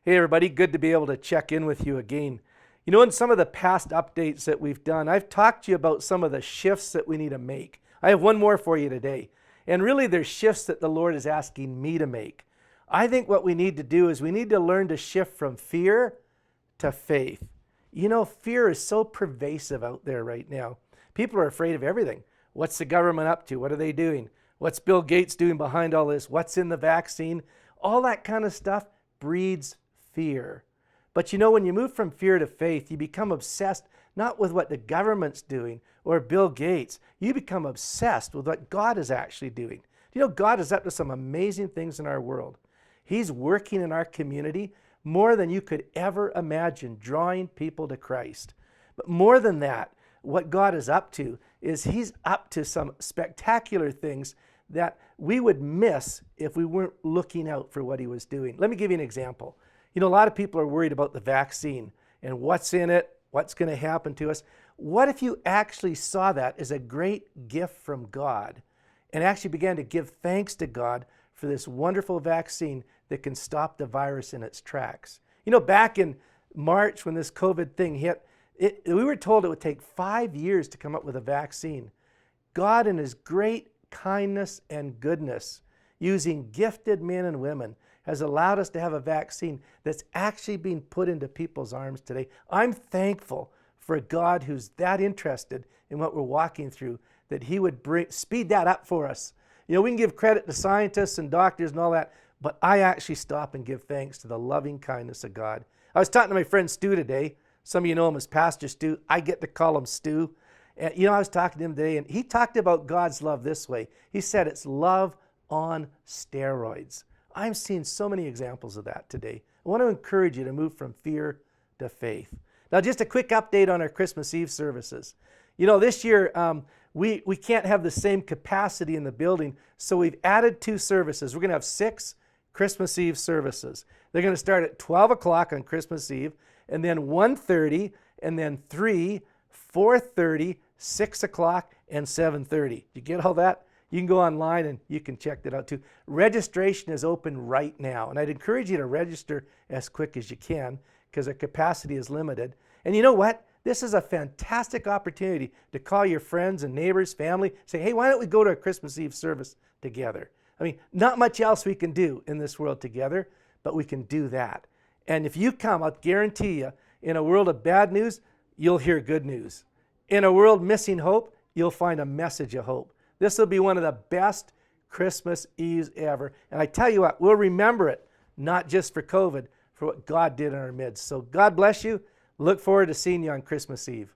Hey everybody, good to be able to check in with you again. You know, in some of the past updates that we've done, I've talked to you about some of the shifts that we need to make. I have one more for you today. And really, there's shifts that the Lord is asking me to make. I think what we need to do is we need to learn to shift from fear to faith. You know, fear is so pervasive out there right now. People are afraid of everything. What's the government up to? What are they doing? What's Bill Gates doing behind all this? What's in the vaccine? All that kind of stuff breeds fear. But you know, when you move from fear to faith, you become obsessed not with what the government's doing or Bill Gates. You become obsessed with what God is actually doing. You know, God is up to some amazing things in our world. He's working in our community more than you could ever imagine, drawing people to Christ. But more than that, what God is up to is He's up to some spectacular things that we would miss if we weren't looking out for what He was doing. Let me give you an example. You know, a lot of people are worried about the vaccine and what's in it, what's going to happen to us. What if you actually saw that as a great gift from God and actually began to give thanks to God for this wonderful vaccine that can stop the virus in its tracks? You know, back in March when this COVID thing hit, we were told it would take 5 years to come up with a vaccine. God, in His great kindness and goodness, using gifted men and women, has allowed us to have a vaccine that's actually being put into people's arms today. I'm thankful for a God who's that interested in what we're walking through, that He would speed that up for us. You know, we can give credit to scientists and doctors and all that, but I actually stop and give thanks to the loving kindness of God. I was talking to my friend Stu today. Some of you know him as Pastor Stu. I get to call him Stu. And you know, I was talking to him today, and he talked about God's love this way. He said it's love on steroids. I'm seeing so many examples of that today. I want to encourage you to move from fear to faith. Now, just a quick update on our Christmas Eve services. You know, this year we can't have the same capacity in the building, so we've added 2 services. We're going to have 6 Christmas Eve services. They're going to start at 12 o'clock on Christmas Eve, and then 1:30, and then 3, 4:30, 6 o'clock, and 7:30. You get all that? You can go online and you can check that out too. Registration is open right now, and I'd encourage you to register as quick as you can because our capacity is limited. And you know what? This is a fantastic opportunity to call your friends and neighbors, family, say, hey, why don't we go to a Christmas Eve service together? I mean, not much else we can do in this world together, but we can do that. And if you come, I'll guarantee you, in a world of bad news, you'll hear good news. In a world missing hope, you'll find a message of hope. This will be one of the best Christmas Eves ever. And I tell you what, we'll remember it, not just for COVID, for what God did in our midst. So God bless you. Look forward to seeing you on Christmas Eve.